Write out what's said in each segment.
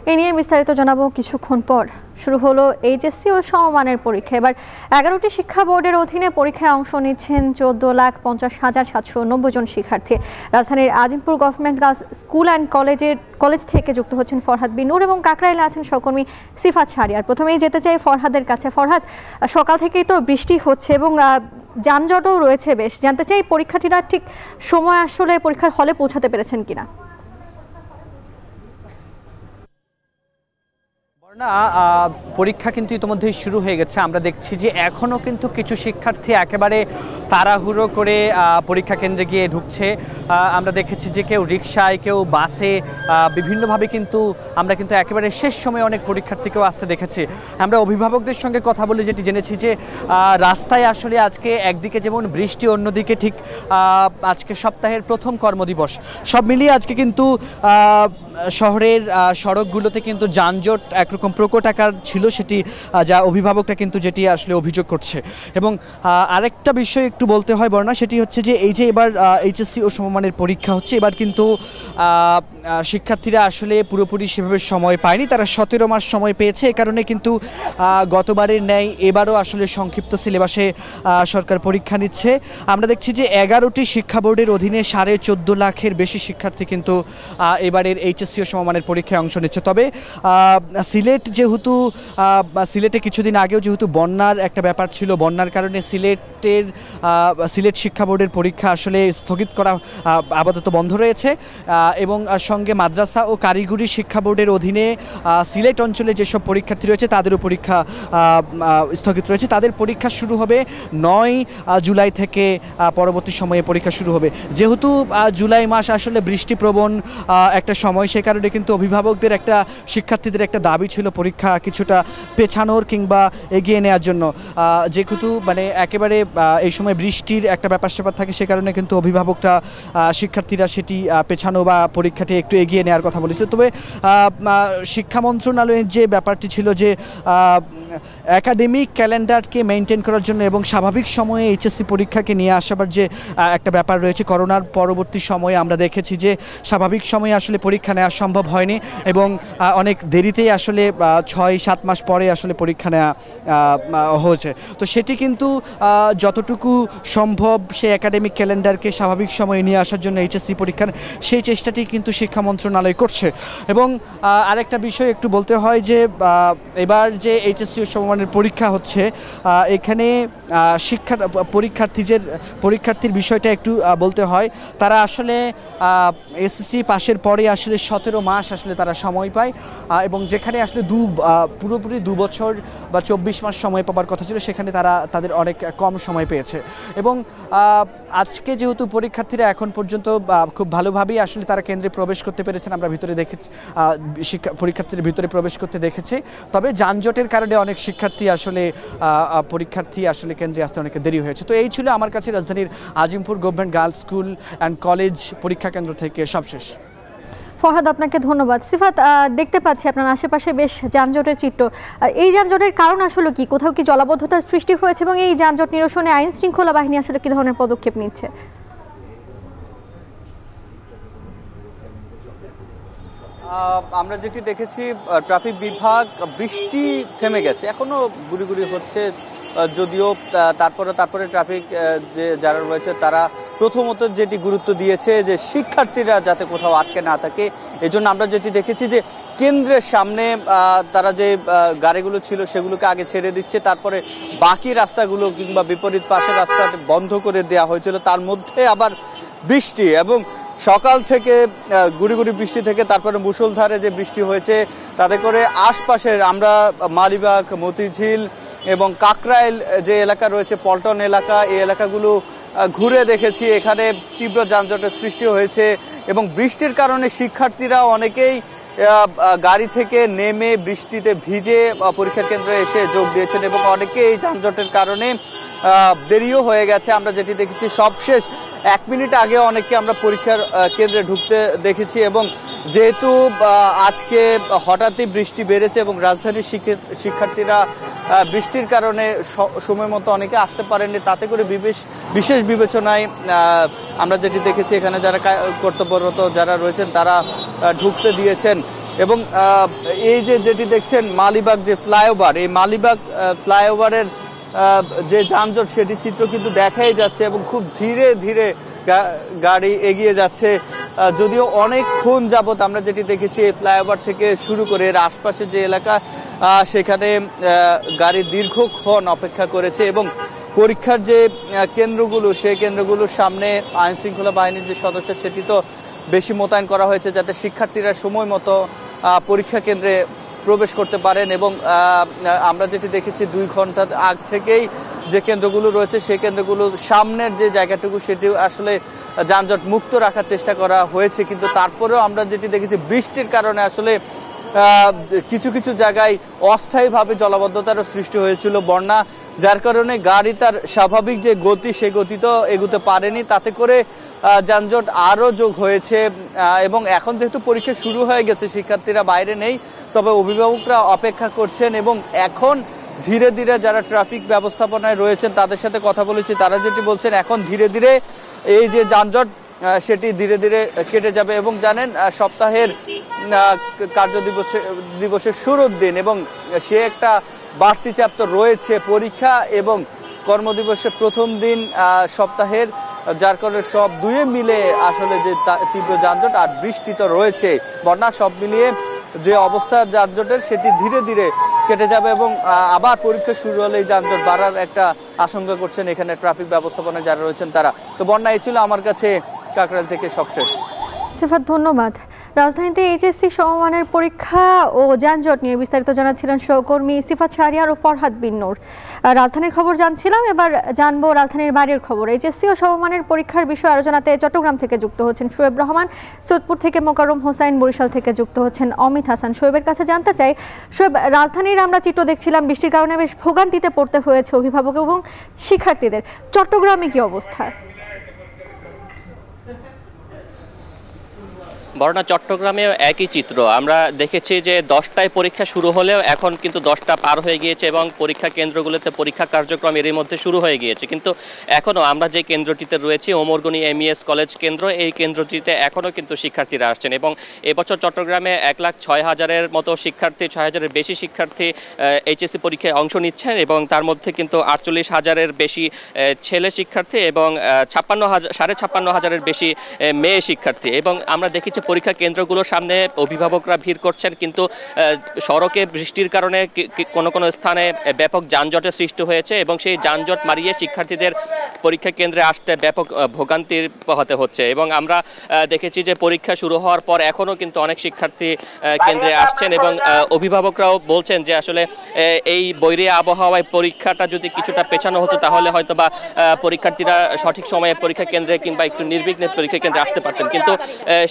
এ নিয়ে বিস্তারিত জানাবো কিছুক্ষণ পর। শুরু হলো এইচএসসি ও সমমানের পরীক্ষা। এবার 11টি শিক্ষা বোর্ডের অধীনে পরীক্ষায় অংশ নিচ্ছেন 14,50,790 জন শিক্ষার্থী। রাজধানীর Azimpur government girls school and college থেকে যুক্ত হচ্ছেন ফরহাদ বিন নূর এবং কাকরাইলে আছেন সহকর্মী সিফাত শাহরিয়ার। প্রথমেই যেতে চাই ফরহাদের কাছে। ফরহাদ, সকাল থেকেই তো বৃষ্টি হচ্ছে এবং যানজটও রয়েছে বেশ। জানতে চাই পরীক্ষার্থীরা ঠিক সময় আসলে পরীক্ষার হলে পৌঁছাতে পেরেছেন কিনা। পরীক্ষা কিন্তু ইতিমধ্যেই শুরু হয়ে গেছে। আমরা দেখছি যে এখনও কিন্তু কিছু শিক্ষার্থী একেবারে তাড়াহুড়ো করে পরীক্ষা কেন্দ্রে গিয়ে ঢুকছে। আমরা দেখেছি যে কেউ রিকশায়, কেউ বাসে, বিভিন্নভাবে কিন্তু আমরা কিন্তু একেবারে শেষ সময়ে অনেক পরীক্ষার্থীকেও আসতে দেখেছি। আমরা অভিভাবকদের সঙ্গে কথা বলে যেটি জেনেছি যে রাস্তায় আসলে আজকে একদিকে যেমন বৃষ্টি, অন্যদিকে ঠিক আজকে সপ্তাহের প্রথম কর্মদিবস, সব মিলিয়ে আজকে কিন্তু শহরের সড়কগুলোতে কিন্তু যানজট একরকম প্রকট আকার ছিল, সেটি যা অভিভাবকরা কিন্তু যেটি আসলে অভিযোগ করছে। এবং আরেকটা বিষয় একটু বলতে হয় বর্ণা, সেটি হচ্ছে যে এই যে এবার এইচএসসি ও সমমানের পরীক্ষা হচ্ছে, এবার কিন্তু শিক্ষার্থীরা আসলে পুরোপুরি সেভাবে সময় পায়নি, তারা 17 মাস সময় পেয়েছে। এ কারণে কিন্তু গতবারের ন্যায় এবারও আসলে সংক্ষিপ্ত সিলেবাসে সরকার পরীক্ষা নিচ্ছে। আমরা দেখছি যে 11টি শিক্ষা বোর্ডের অধীনে 14.5 লাখের বেশি শিক্ষার্থী কিন্তু এবারের এইচএসসি ও সমমানের পরীক্ষায় অংশ নিচ্ছে। তবে সিলেটে কিছুদিন আগেও যেহেতু বন্যার একটা ব্যাপার ছিল, বন্যার কারণে সিলেট শিক্ষা বোর্ডের পরীক্ষা আসলে স্থগিত করা আপাতত বন্ধ রয়েছে। এবং সঙ্গে মাদ্রাসা ও কারিগরি শিক্ষা বোর্ডের অধীনে সিলেট অঞ্চলে যেসব পরীক্ষার্থী রয়েছে তাদেরও পরীক্ষা স্থগিত রয়েছে। তাদের পরীক্ষা শুরু হবে 9 জুলাই থেকে, পরবর্তী সময়ে পরীক্ষা শুরু হবে। যেহেতু জুলাই মাস আসলে বৃষ্টিপ্রবণ একটা সময়, সে কারণে কিন্তু অভিভাবকদের শিক্ষার্থীদের একটা দাবি ছিল পরীক্ষা কিছুটা পেছানোর কিংবা এগিয়ে নেওয়ার জন্য। যেহেতু একেবারে এই সময় বৃষ্টির একটা ব্যাপার স্যাপার থাকে, সে কারণে কিন্তু অভিভাবকরা শিক্ষার্থীরা সেটি পেছানো বা পরীক্ষাটি একটু এগিয়ে নেওয়ার কথা বলেছিল। তবে শিক্ষা মন্ত্রণালয়ের যে ব্যাপারটি ছিল যে একাডেমিক ক্যালেন্ডারকে মেনটেন করার জন্য এবং স্বাভাবিক সময়ে এইচএসসি পরীক্ষাকে নিয়ে আসাবার যে একটা ব্যাপার রয়েছে, করোনার পরবর্তী সময়ে আমরা দেখেছি যে স্বাভাবিক সময়ে আসলে পরীক্ষা নেওয়া সম্ভব হয়নি এবং অনেক দেরিতেই আসলে 6-7 মাস পরে আসলে পরীক্ষা নেওয়া হয়েছে। তো সেটি কিন্তু যতটুকু সম্ভব সেই একাডেমিক ক্যালেন্ডারকে স্বাভাবিক সময়ে নিয়ে আসার জন্য এইচএসসি পরীক্ষার সেই চেষ্টাটি কিন্তু শিক্ষা মন্ত্রণালয় করছে। এবং আরেকটা বিষয় একটু বলতে হয় যে এবার যে এইচএসসি সমমানের পরীক্ষা হচ্ছে, এখানে পরীক্ষার্থীর বিষয়টা একটু বলতে হয়। তারা আসলে এসএসসি পাশের পরে আসলে 17 মাস আসলে তারা সময় পায় এবং যেখানে আসলে পুরোপুরি 2 বছর বা 24 মাস সময় পাওয়ার কথা ছিল, সেখানে তাদের অনেক কম সময় পেয়েছে। এবং আজকে যেহেতু পরীক্ষার্থীরা এখন পর্যন্ত খুব ভালোভাবেই আসলে তারা কেন্দ্রে প্রবেশ করতে পেরেছেন, আমরা ভিতরে দেখেছি পরীক্ষার্থীদের ভিতরে প্রবেশ করতে দেখেছি। তবে যানজটের কারণে অনেক পরীক্ষার্থী আসলে কেন্দ্রে আসতে অনেক দেরি হয়েছে। তো এই ছিল আমার কাছে রাজধানীর Azimpur government girls school and college পরীক্ষা কেন্দ্র থেকে সবশেষ। ফরহাদ, আপনাকে ধন্যবাদ। সিফাত, দেখতে পাচ্ছি আপনার আশেপাশে বেশ যানজটের চিত্র। এই যানজটের কারণ আসলে কি? কোথাও কি জলাবদ্ধতার সৃষ্টি হয়েছে এবং এই যানজট নিরসনে আইন শৃঙ্খলা বাহিনী আসলে কি ধরনের পদক্ষেপ নিচ্ছে? আমরা যেটি দেখেছি, ট্রাফিক বিভাগ, বৃষ্টি থেমে গেছে, এখনো গুড়ি গুড়ি হচ্ছে যদিও, তারপরে ট্রাফিক যারা রয়েছে তারা প্রথমত যেটি গুরুত্ব দিয়েছে যে শিক্ষার্থীরা যাতে কোথাও আটকে না থাকে। এজন্য আমরা যেটি দেখেছি যে কেন্দ্রের সামনে তারা যে গাড়িগুলো ছিল সেগুলোকে আগে ছেড়ে দিচ্ছে, তারপরে বাকি রাস্তাগুলো কিংবা বিপরীত পাশের রাস্তাটা বন্ধ করে দেওয়া হয়েছিল। তার মধ্যে আবার বৃষ্টি এবং সকাল থেকে গুড়ি গুড়ি বৃষ্টি থেকে তারপরে মুষলধারে যে বৃষ্টি হয়েছে, তাতে করে আশপাশের আমরা মালিবাগ, মতিঝিল এবং কাকরাইল যে এলাকা রয়েছে, পল্টন এলাকা, এই এলাকাগুলো ঘুরে দেখেছি। এখানে তীব্র যানজটের সৃষ্টি হয়েছে এবং বৃষ্টির কারণে শিক্ষার্থীরা অনেকেই গাড়ি থেকে নেমে বৃষ্টিতে ভিজে পরীক্ষা কেন্দ্রে এসে যোগ দিয়েছেন এবং অনেকে এই যানজটের কারণে দেরিও হয়ে গেছে। আমরা যেটি দেখেছি সবশেষ 1 মিনিট আগে অনেককে আমরা পরীক্ষার কেন্দ্রে ঢুকতে দেখেছি। এবং যেহেতু আজকে হঠাৎই বৃষ্টি বেড়েছে এবং রাজধানীর শিক্ষার্থীরা বৃষ্টির কারণে সময় মতো অনেকে আসতে পারেননি, তাতে করে বিশেষ বিবেচনায় আমরা যেটি দেখেছি এখানে যারা কর্তব্যরত যারা রয়েছেন তারা ঢুকতে দিয়েছেন। এবং এই যেটি দেখছেন মালিবাগ যে ফ্লাইওভার, এই মালিবাগ ফ্লাইওভারের যে যানজট সেটি চিত্র কিন্তু দেখাই যাচ্ছে এবং খুব ধীরে ধীরে গাড়ি এগিয়ে যাচ্ছে। যদিও অনেকক্ষণ যাবত আমরা যেটি দেখেছি এই ফ্লাইওভার থেকে শুরু করে এর আশপাশের যে এলাকা সেখানে গাড়ি দীর্ঘক্ষণ অপেক্ষা করেছে এবং পরীক্ষার যে কেন্দ্রগুলো সেই কেন্দ্রগুলোর সামনে আইন শৃঙ্খলা বাহিনীর যে সদস্য সেটি তো বেশি মোতায়েন করা হয়েছে যাতে শিক্ষার্থীরা সময় মতো পরীক্ষা কেন্দ্রে প্রবেশ করতে পারেন। এবং আমরা যেটি দেখেছি 2 ঘন্টা আগ থেকেই যে কেন্দ্রগুলো রয়েছে সেই কেন্দ্রগুলোর সামনের যে জায়গাটুকু সেটি আসলে যানজট মুক্ত রাখার চেষ্টা করা হয়েছে, কিন্তু তারপরেও আমরা যেটি দেখেছি বৃষ্টির কারণে আসলে কিছু কিছু জায়গায় অস্থায়ীভাবে জলাবদ্ধতারও সৃষ্টি হয়েছিল, বন্যা, যার কারণে গাড়ি তার স্বাভাবিক যে গতি সেই গতি তো এগুতে পারেনি, তাতে করে যানজট আরও যোগ হয়েছে। এবং এখন যেহেতু পরীক্ষা শুরু হয়ে গেছে শিক্ষার্থীরা বাইরে নেই, তবে অভিভাবকরা অপেক্ষা করছেন এবং এখন ধীরে ধীরে যারা ট্রাফিক ব্যবস্থাপনায় রয়েছেন তাদের সাথে কথা বলেছি, তারা যেটি বলছেন এখন ধীরে ধীরে এই যে যানজট সেটি ধীরে ধীরে কেটে যাবে। এবং জানেন সপ্তাহের কার্য দিবসের শুরুর দিন এবং সে একটা বাড়তি চাপ তো রয়েছে, পরীক্ষা এবং কর্মদিবসের প্রথম দিন সপ্তাহের, যার কারণে সব দুয়ে মিলে আসলে যে তীব্র যানজট আর বৃষ্টি তো রয়েছে, বন্যা, সব মিলিয়ে যে অবস্থা যানজটের সেটি ধীরে ধীরে কেটে যাবে এবং আবার পরীক্ষা শুরু হলে এই যানজট বাড়ার একটা আশঙ্কা করছেন এখানে ট্রাফিক ব্যবস্থাপনায় যারা রয়েছেন তারা। তো বন্যা, এই ছিল আমার কাছে কাকরাইল থেকে সবশেষ। সিফাত, ধন্যবাদ। রাজধানীতে এইচএসসি সমমানের পরীক্ষা ও যানজট নিয়ে বিস্তারিত জানাচ্ছিলেন সহকর্মী সিফাত শাহরিয়ার ও ফরহাদ বিন নূর। রাজধানীর খবর জানছিলাম, এবার জানবো রাজধানীর বাইরের খবর। এইচএসসি ও সমমানের পরীক্ষার বিষয়ে আলোচনাতে চট্টগ্রাম থেকে যুক্ত হচ্ছেন শোয়েব রহমান, সৈয়দপুর থেকে মোকাররম হোসাইন, বরিশাল থেকে যুক্ত হচ্ছেন অমিত হাসান। শোয়েবের কাছে জানতে চাই, শোয়েব, রাজধানীর আমরা চিত্র দেখছিলাম, বৃষ্টির কারণে বেশ ভোগান্তিতে পড়তে হয়েছে অভিভাবক এবং শিক্ষার্থীদের। চট্টগ্রামে কি অবস্থা? বর্ণা, চট্টগ্রামেও একই চিত্র আমরা দেখেছি যে 10টায় পরীক্ষা শুরু হলেও এখন কিন্তু 10টা পার হয়ে গিয়েছে এবং পরীক্ষা কেন্দ্রগুলোতে পরীক্ষা কার্যক্রম এরই মধ্যে শুরু হয়ে গিয়েছে। কিন্তু এখনও আমরা যে কেন্দ্রটিতে রয়েছি ওমরগনি এমইএস কলেজ কেন্দ্র, এই কেন্দ্রটিতে এখনও কিন্তু শিক্ষার্থীরা আসছেন এবং এবছর চট্টগ্রামে 1,06,000-এর মতো শিক্ষার্থী, 6,000-এর বেশি শিক্ষার্থী এইচএসসি পরীক্ষায় অংশ নিচ্ছেন এবং তার মধ্যে কিন্তু 48,000-এর বেশি ছেলে শিক্ষার্থী এবং 56,000-এর বেশি মেয়ে শিক্ষার্থী। এবং আমরা দেখেছি পরীক্ষা কেন্দ্রগুলোর সামনে অভিভাবকরা ভিড় করছেন, কিন্তু সড়কে বৃষ্টির কারণে কোনো কোনো স্থানে ব্যাপক যানজটের সৃষ্টি হয়েছে এবং সেই যানজট মারিয়ে শিক্ষার্থীদের পরীক্ষা কেন্দ্রে আসতে ব্যাপক ভোগান্তির পোহাতে হচ্ছে। এবং আমরা দেখেছি যে পরীক্ষা শুরু হওয়ার পর এখনও কিন্তু অনেক শিক্ষার্থী কেন্দ্রে আসছেন এবং অভিভাবকরাও বলছেন যে আসলে এই বৈরী আবহাওয়ায় পরীক্ষাটা যদি কিছুটা পেছানো হতো তাহলে হয়তো বা পরীক্ষার্থীরা সঠিক সময়ে পরীক্ষা কেন্দ্রে কিংবা একটু নির্বিঘ্নে পরীক্ষা কেন্দ্রে আসতে পারতেন, কিন্তু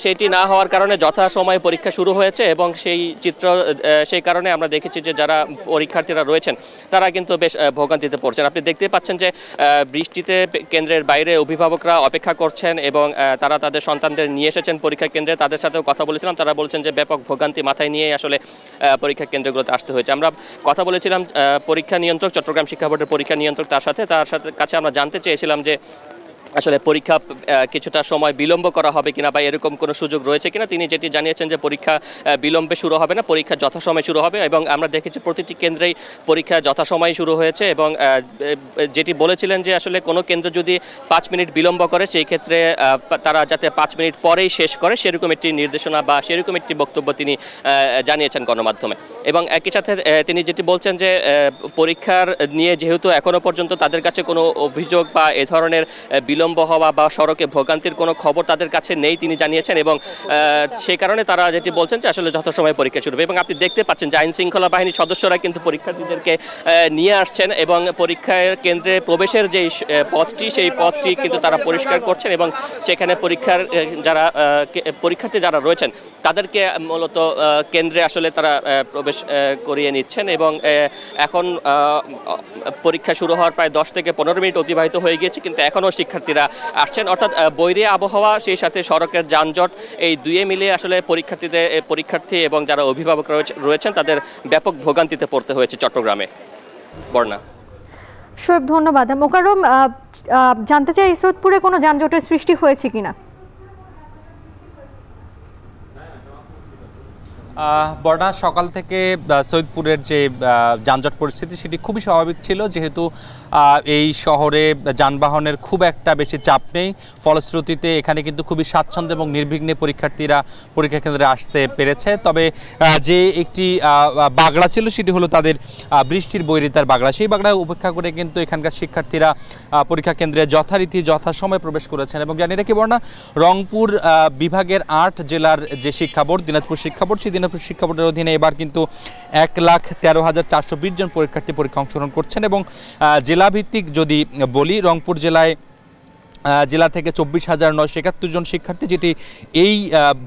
সেটি না হওয়ার কারণে যথাসময়ে পরীক্ষা শুরু হয়েছে এবং সেই কারণে আমরা দেখেছি যে যারা পরীক্ষার্থীরা রয়েছেন তারা কিন্তু বেশ ভোগান্তিতে পড়ছেন। আপনি দেখতে পাচ্ছেন যে বৃষ্টিতে কেন্দ্রের বাইরে অভিভাবকরা অপেক্ষা করছেন এবং তারা তাদের সন্তানদের নিয়ে এসেছেন পরীক্ষা কেন্দ্রে। তাদের সাথেও কথা বলেছিলাম, তারা বলছেন যে ব্যাপক ভোগান্তি মাথায় নিয়ে আসলে পরীক্ষা কেন্দ্রগুলোতে আসতে হয়েছে। আমরা কথা বলেছিলাম পরীক্ষা নিয়ন্ত্রক, চট্টগ্রাম শিক্ষা বোর্ডের পরীক্ষা নিয়ন্ত্রক, তার সাথে কাছে আমরা জানতে চেয়েছিলাম যে আসলে পরীক্ষা কিছুটা সময় বিলম্ব করা হবে কিনা বা এরকম কোনো সুযোগ রয়েছে কিনা। তিনি যেটি জানিয়েছেন যে পরীক্ষা বিলম্বে শুরু হবে না, পরীক্ষা যথাসময়ে শুরু হবে এবং আমরা দেখেছি প্রতিটি কেন্দ্রেই পরীক্ষা যথাসময়ে শুরু হয়েছে। এবং যেটি বলেছিলেন যে আসলে কোনো কেন্দ্র যদি 5 মিনিট বিলম্ব করে সেই ক্ষেত্রে তারা যাতে 5 মিনিট পরেই শেষ করে সেরকম একটি নির্দেশনা বা সেরকম একটি বক্তব্য তিনি জানিয়েছেন গণমাধ্যমে। এবং একই সাথে তিনি যেটি বলছেন যে পরীক্ষার নিয়ে যেহেতু এখনও পর্যন্ত তাদের কাছে কোনো অভিযোগ বা এ ধরনের বিলম্ব হওয়া বা সড়কে ভোগান্তির কোনো খবর তাদের কাছে নেই তিনি জানিয়েছেন এবং সেই কারণে তারা যেটি বলছেন যে আসলে যথাসময়ে পরীক্ষা শুরু হবে। এবং আপনি দেখতে পাচ্ছেন যে আইন শৃঙ্খলা বাহিনীর সদস্যরা কিন্তু পরীক্ষার্থীদেরকে নিয়ে আসছেন এবং পরীক্ষার কেন্দ্রে প্রবেশের যে পথটি সেই পথটি কিন্তু তারা পরিষ্কার করছেন এবং সেখানে পরীক্ষার্থী যারা রয়েছেন তাদেরকে মূলত কেন্দ্রে আসলে তারা প্রবেশ করিয়ে নিচ্ছেন। এবং এখন পরীক্ষা শুরু হওয়ার প্রায় 10 থেকে 15 মিনিট অতিবাহিত হয়ে গিয়েছে, কিন্তু এখনও শিক্ষার্থীরা আসছেন। অর্থাৎ বৈরী আবহাওয়া সেই সাথে সড়কের যানজট এই দুয়ে মিলে আসলে পরীক্ষার্থী এবং যারা অভিভাবক রয়েছেন তাদের ব্যাপক ভোগান্তিতে পড়তে হয়েছে চট্টগ্রামে। বর্ণা, শোয়েব, ধন্যবাদ। মোকাররম, জানতে চাই সৈয়দপুরে কোনো যানজটের সৃষ্টি হয়েছে কিনা? বর্ণা সকাল থেকে সৈয়দপুরের যে যানজট পরিস্থিতি সেটি খুবই স্বাভাবিক ছিল, যেহেতু এই শহরে যানবাহনের খুব একটা বেশি চাপ নেই। ফলশ্রুতিতে এখানে কিন্তু খুবই স্বাচ্ছন্দ্য এবং নির্বিঘ্নে পরীক্ষার্থীরা পরীক্ষা কেন্দ্রে আসতে পেরেছে। তবে যে একটি বাগড়া ছিল সেটি হলো তাদের বৃষ্টির বৈরিতার বাগড়া। সেই বাগড়া উপেক্ষা করে কিন্তু এখানকার শিক্ষার্থীরা পরীক্ষা কেন্দ্রে যথারীতি যথাসময়ে প্রবেশ করেছেন। এবং জানি রাখি বর্ণা, রংপুর বিভাগের ৮ জেলার যে শিক্ষা বোর্ড, দিনাজপুর শিক্ষা বোর্ড, সেই দিনাজপুর শিক্ষা বোর্ডের অধীনে এবার কিন্তু ১,১৩,৪২০ জন পরীক্ষার্থী পরীক্ষা অংশগ্রহণ করছেন। এবং জেলাভিত্তিক যদি বলি, রংপুর জেলায় জেলা থেকে ২৪,৯৭১ জন শিক্ষার্থী, যেটি এই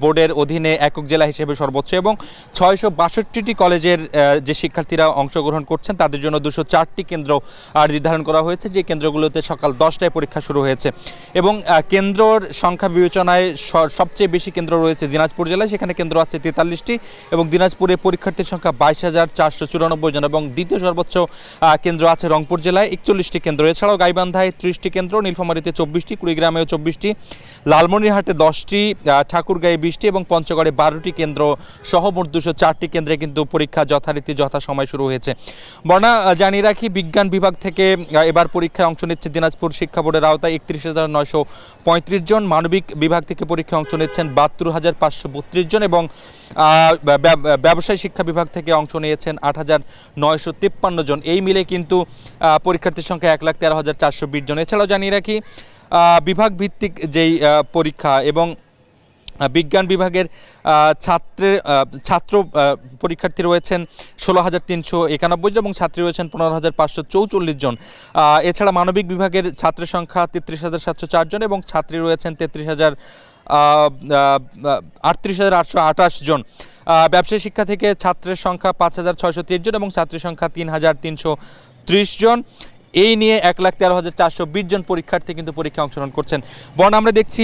বোর্ডের অধীনে একক জেলা হিসেবে সর্বোচ্চ। এবং ৬৬২টি কলেজের যে শিক্ষার্থীরা অংশগ্রহণ করছেন তাদের জন্য ২০৪টি কেন্দ্র নির্ধারণ করা হয়েছে, যে কেন্দ্রগুলোতে সকাল ১০টায় পরীক্ষা শুরু হয়েছে। এবং কেন্দ্রর সংখ্যা বিবেচনায় সবচেয়ে বেশি কেন্দ্র রয়েছে দিনাজপুর জেলায়, সেখানে কেন্দ্র আছে ৪৩টি। এবং দিনাজপুরে পরীক্ষার্থীর সংখ্যা ২২,৪৯৪ জন। এবং দ্বিতীয় সর্বোচ্চ কেন্দ্র আছে রংপুর জেলায় ৪১টি কেন্দ্র। এছাড়াও গাইবান্ধায় ৩০টি কেন্দ্র, নীলফামারীতে ২৪টি, কুড়িগ্রামেও ২৪টি, লালমনিরহাটে 10টি, ঠাকুরগাঁয়ে 20টি এবং পঞ্চগড়ে 12টি কেন্দ্র সহ মোট ২০৪টি কেন্দ্রে কিন্তু পরীক্ষা যথারীতি যথাসময় শুরু হয়েছে। বর্ণা, জানিয়ে রাখি বিজ্ঞান বিভাগ থেকে এবার পরীক্ষায় অংশ নিচ্ছে দিনাজপুর শিক্ষা বোর্ডের আওতায় ৩১,৯৩৫ জন, মানবিক বিভাগ থেকে পরীক্ষায় অংশ নিচ্ছেন ৭২,৫৩২ জন এবং ব্যবসায় শিক্ষা বিভাগ থেকে অংশ নিয়েছেন ৮,৯৫৩ জন। এই মিলে কিন্তু পরীক্ষার্থীর সংখ্যা ১,১৩,৪২০ জন। এছাড়াও জানিয়ে রাখি বিভাগ ভিত্তিক যেই পরীক্ষা এবং বিজ্ঞান বিভাগের ছাত্র পরীক্ষার্থী রয়েছেন ১৬,৩৯১ জন এবং ছাত্রী রয়েছেন ১৫,৫৪৪ জন। এছাড়া মানবিক বিভাগের ছাত্রের সংখ্যা ৩৩,৭০৪ জন এবং ছাত্রী রয়েছেন ৩৮,৮২৮ জন। ব্যবসায়ী শিক্ষা থেকে ছাত্রের সংখ্যা ৫,৬৩০ জন এবং ছাত্রীর সংখ্যা ৩,৩৩০ জন। এই নিয়ে ১,১৩,৪২০ জন পরীক্ষার্থী কিন্তু পরীক্ষায় অংশগ্রহণ করছেন। বর্ণা, আমরা দেখছি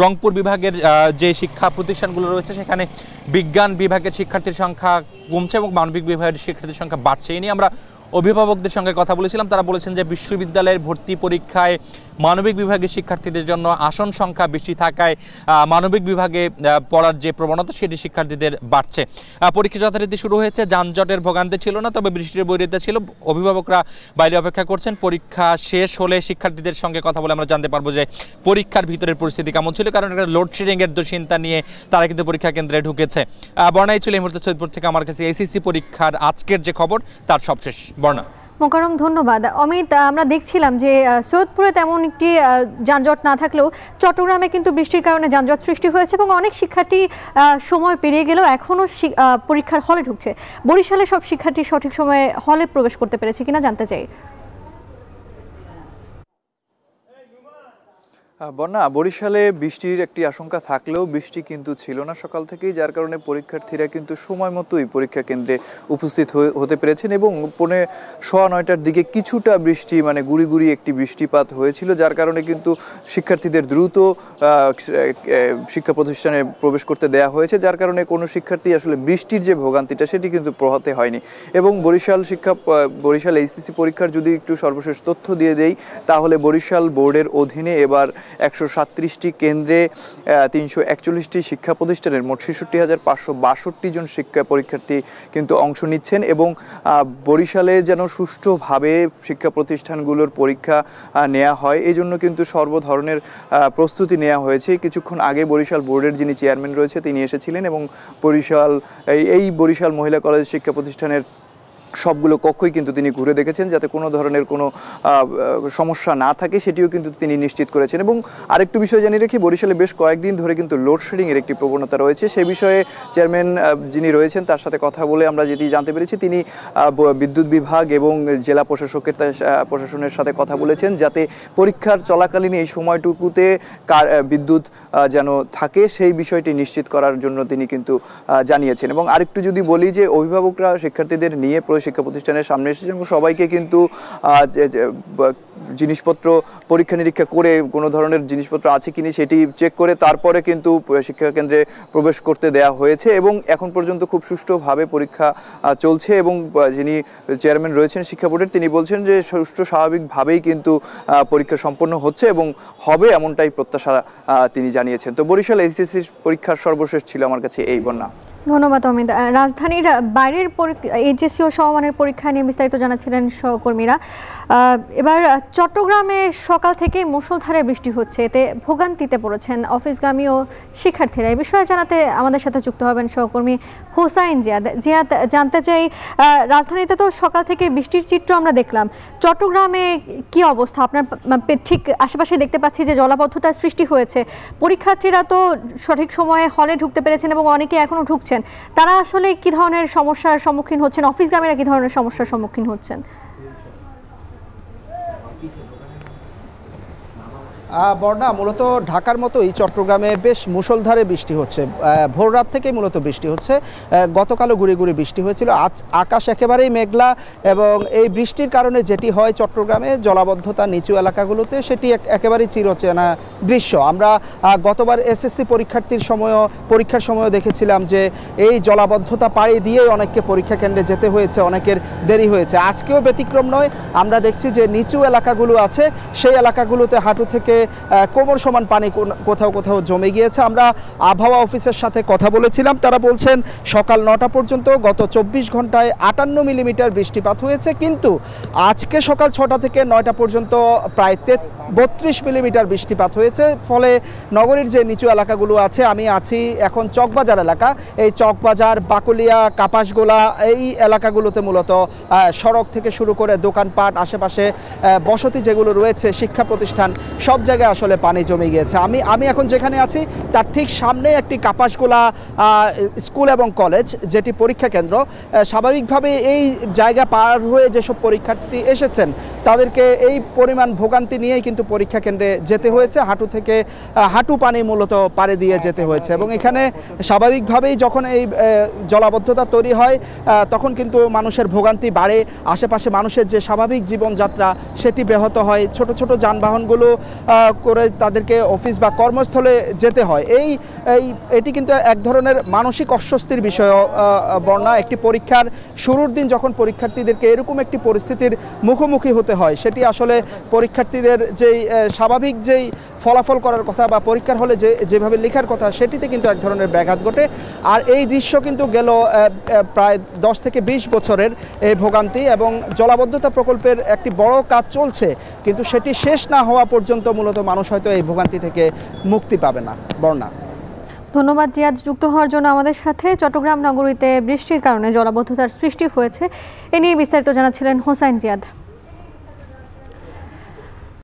রংপুর বিভাগের যে শিক্ষা প্রতিষ্ঠানগুলো রয়েছে সেখানে বিজ্ঞান বিভাগের শিক্ষার্থীর সংখ্যা কমছে এবং মানবিক বিভাগের শিক্ষার্থীর সংখ্যা বাড়ছে। এই নিয়ে আমরা অভিভাবকদের সঙ্গে কথা বলেছিলাম, তারা বলেছেন যে বিশ্ববিদ্যালয়ের ভর্তি পরীক্ষায় মানবিক বিভাগের শিক্ষার্থীদের জন্য আসন সংখ্যা বেশি থাকায় মানবিক বিভাগে পড়ার যে প্রবণতা সেটি শিক্ষার্থীদের বাড়ছে। পরীক্ষা যথারীতি শুরু হয়েছে, যানজটের ভোগান্তি ছিল না, তবে বৃষ্টির বৈরিতা ছিল। অভিভাবকরা বাইরে অপেক্ষা করছেন। পরীক্ষা শেষ হলে শিক্ষার্থীদের সঙ্গে কথা বলে আমরা জানতে পারবো যে পরীক্ষার ভিতরের পরিস্থিতি কেমন ছিল, কারণ একটা লোডশেডিংয়ের দুশ্চিন্তা নিয়ে তারা কিন্তু পরীক্ষা কেন্দ্রে ঢুকেছে। বর্ণাই ছিল এই মুহূর্তে সৈয়দপুর থেকে আমার কাছে এসএসসি পরীক্ষার আজকের যে খবর তার সবশেষ। বর্ণা। মোকাররম, ধন্যবাদ। অমিত, আমরা দেখছিলাম যে সৈয়দপুরে তেমন একটি যানজট না থাকলেও চট্টগ্রামে কিন্তু বৃষ্টির কারণে যানজট সৃষ্টি হয়েছে এবং অনেক শিক্ষার্থী সময় পেরিয়ে গেলেও এখনও পরীক্ষার হলে ঢুকছে। বরিশালে সব শিক্ষার্থী সঠিক সময়ে হলে প্রবেশ করতে পেরেছে কিনা জানতে চাই। বন্যা, বরিশালে বৃষ্টির একটি আশঙ্কা থাকলেও বৃষ্টি কিন্তু ছিল না সকাল থেকেই, যার কারণে পরীক্ষার্থীরা কিন্তু সময় মতোই পরীক্ষা কেন্দ্রে উপস্থিত হতে পেরেছেন এবং 9:15 দিকে কিছুটা বৃষ্টি মানে গুড়ি গুড়ি একটি বৃষ্টিপাত হয়েছিল, যার কারণে কিন্তু শিক্ষার্থীদের দ্রুত শিক্ষা প্রতিষ্ঠানে প্রবেশ করতে দেয়া হয়েছে, যার কারণে কোনো শিক্ষার্থী আসলে বৃষ্টির যে ভোগান্তিটা সেটি কিন্তু পোহাতে হয়নি। এবং বরিশাল এইচএসসি পরীক্ষার যদি একটু সর্বশেষ তথ্য দিয়ে দেই, তাহলে বরিশাল বোর্ডের অধীনে এবার ১৩৭টি কেন্দ্রে ৩৪১টি শিক্ষা প্রতিষ্ঠানের মোট ৬৬,৫৬২ জন শিক্ষা পরীক্ষার্থী কিন্তু অংশ নিচ্ছেন এবং বরিশালে যেন সুষ্ঠুভাবে শিক্ষা প্রতিষ্ঠানগুলোর পরীক্ষা নেওয়া হয় এই জন্য কিন্তু সর্বধরনের প্রস্তুতি নেওয়া হয়েছে। কিছুক্ষণ আগে বরিশাল বোর্ডের যিনি চেয়ারম্যান রয়েছে তিনি এসেছিলেন এবং বরিশাল মহিলা কলেজ শিক্ষা প্রতিষ্ঠানের সবগুলো কক্ষই কিন্তু তিনি ঘুরে দেখেছেন যাতে কোনো ধরনের কোনো সমস্যা না থাকে সেটিও কিন্তু তিনি নিশ্চিত করেছেন। এবং আরেকটু বিষয় জানিয়ে রাখি, বরিশালে বেশ কয়েকদিন ধরে কিন্তু লোডশেডিংয়ের একটি প্রবণতা রয়েছে। সে বিষয়ে চেয়ারম্যান যিনি রয়েছেন তার সাথে কথা বলে আমরা যেটি জানতে পেরেছি, তিনি বিদ্যুৎ বিভাগ এবং জেলা প্রশাসনের সাথে কথা বলেছেন যাতে পরীক্ষার চলাকালীন এই সময়টুকুতে বিদ্যুৎ যেন থাকে সেই বিষয়টি নিশ্চিত করার জন্য তিনি কিন্তু জানিয়েছেন। এবং আরেকটু যদি বলি যে অভিভাবকরা শিক্ষার্থীদের নিয়ে শিক্ষা প্রতিষ্ঠানের সামনে এসেছেন এবং সবাইকে কিন্তু জিনিসপত্র পরীক্ষা নিরীক্ষা করে কোনো ধরনের জিনিসপত্র আছে কিনা সেটি চেক করে তারপরে কিন্তু শিক্ষা কেন্দ্রে প্রবেশ করতে দেয়া হয়েছে এবং এখন পর্যন্ত খুব সুষ্ঠুভাবে পরীক্ষা চলছে। এবং যিনি চেয়ারম্যান রয়েছেন শিক্ষা বোর্ডের তিনি বলছেন যে সুষ্ঠু স্বাভাবিকভাবেই কিন্তু পরীক্ষা সম্পন্ন হচ্ছে এবং হবে এমনটাই প্রত্যাশা তিনি জানিয়েছেন। তো বরিশাল এইচএসসি পরীক্ষার সর্বশেষ ছিল আমার কাছে এই। বন্যা। ধন্যবাদ অমিত। রাজধানীর বাইরের এইচএসসি ও সমমানের পরীক্ষা নিয়ে বিস্তারিত জানাচ্ছিলেন সহকর্মীরা। এবার চট্টগ্রামে সকাল থেকে মুষলধারে বৃষ্টি হচ্ছে, এতে ভোগান্তিতে পড়েছেন অফিসগামী ও শিক্ষার্থীরা। এই বিষয়ে জানাতে আমাদের সাথে যুক্ত হবেন সহকর্মী হোসাইন জিয়াদ। জিয়াদ, জানতে চাই, রাজধানীতে তো সকাল থেকে বৃষ্টির চিত্র আমরা দেখলাম, চট্টগ্রামে কি অবস্থা? আপনার ঠিক আশেপাশে দেখতে পাচ্ছি যে জলাবদ্ধতার সৃষ্টি হয়েছে। পরীক্ষার্থীরা তো সঠিক সময়ে হলে ঢুকতে পেরেছেন এবং অনেকে এখনও ঢুকছেন। তারা আসলে কি ধরনের সমস্যার সম্মুখীন হচ্ছেন? অফিসগামীরা কি ধরনের সমস্যার সম্মুখীন হচ্ছেন? বর্ণা, মূলত ঢাকার মতোই চট্টগ্রামে বেশ মুষলধারে বৃষ্টি হচ্ছে। ভোর রাত থেকেই মূলত বৃষ্টি হচ্ছে। গতকালও গুঁড়ি গুঁড়ি বৃষ্টি হয়েছিল। আজ আকাশ একেবারেই মেঘলা এবং এই বৃষ্টির কারণে যেটি হয় চট্টগ্রামে জলাবদ্ধতা নিচু এলাকাগুলোতে, সেটি একেবারেই চিরচেনা দৃশ্য। আমরা গতবার এসএসসি পরীক্ষার সময়ও দেখেছিলাম যে এই জলাবদ্ধতা পাড়ি দিয়েই অনেককে পরীক্ষা কেন্দ্রে যেতে হয়েছে, অনেকের দেরি হয়েছে। আজকেও ব্যতিক্রম নয়। আমরা দেখছি যে নিচু এলাকাগুলো আছে, সেই এলাকাগুলোতে হাঁটু থেকে কোমর সমান পানি কোথাও কোথাও জমে গিয়েছে। আমরা আবহাওয়া অফিসের সাথে কথা বলেছিলাম, তারা বলছেন সকাল 9টা পর্যন্ত গত 24 ঘন্টায় 58 মিলিমিটার বৃষ্টিপাত হয়েছে, কিন্তু আজকে সকাল 6টা থেকে 9টা পর্যন্ত প্রায় 32 মিলিমিটার বৃষ্টিপাত হয়েছে। ফলে নগরীর যে নিচু এলাকাগুলো আছে, আমি আছি এখন চকবাজার এলাকা, এই চকবাজার, বাকুলিয়া, কাপাসগোলা, এই এলাকাগুলোতে মূলত সড়ক থেকে শুরু করে দোকানপাট, আশেপাশে বসতি যেগুলো রয়েছে, শিক্ষা প্রতিষ্ঠান, সব জায়গায় আসলে পানি জমে গিয়েছে। আমি এখন যেখানে আছি তার ঠিক সামনে একটি কাপাসগোলা স্কুল এবং কলেজ, যেটি পরীক্ষা কেন্দ্র। স্বাভাবিকভাবে এই জায়গা পার হয়ে যেসব পরীক্ষার্থী এসেছেন তাদেরকে এই পরিমাণ ভোগান্তি নিয়েই কিন্তু পরীক্ষা কেন্দ্রে যেতে হয়েছে। হাঁটু পানি মূলত পাড়ে দিয়ে যেতে হয়েছে এবং এখানে স্বাভাবিকভাবেই যখন এই জলাবদ্ধতা তৈরি হয় তখন কিন্তু মানুষের ভোগান্তি বাড়ে। আশেপাশে মানুষের যে স্বাভাবিক জীবনযাত্রা সেটি ব্যাহত হয়। ছোট ছোট যানবাহনগুলো করে তাদেরকে অফিস বা কর্মস্থলে যেতে হয়। এটি কিন্তু এক ধরনের মানসিক অস্বস্তির বিষয়। বর্ণা, একটি পরীক্ষার শুরুর দিন যখন পরীক্ষার্থীদেরকে এরকম একটি পরিস্থিতির মুখোমুখি হতে হয়, সেটি আসলে পরীক্ষার্থীদের যেই স্বাভাবিক যেই ফলাফল করার কথা বা পরীক্ষার হলে যেভাবে লেখার কথা, সেটিতে কিন্তু এক ধরনের ব্যাঘাত ঘটে। আর এই দৃশ্য কিন্তু গেল প্রায় 10 থেকে 20 বছরের এই ভোগান্তি এবং জলাবদ্ধতা প্রকল্পের একটি বড় কাজ চলছে, কিন্তু সেটি শেষ না হওয়া পর্যন্ত মূলত মানুষ হয়তো এই ভোগান্তি থেকে মুক্তি পাবে না। বর্ণা, ধন্যবাদ জিয়াদ যুক্ত হওয়ার জন্য আমাদের সাথে। চট্টগ্রাম নগরীতে বৃষ্টির কারণে জলাবদ্ধতার সৃষ্টি হয়েছে, এ নিয়ে বিস্তারিত জানাচ্ছিলেন হোসাইন জিয়াদ।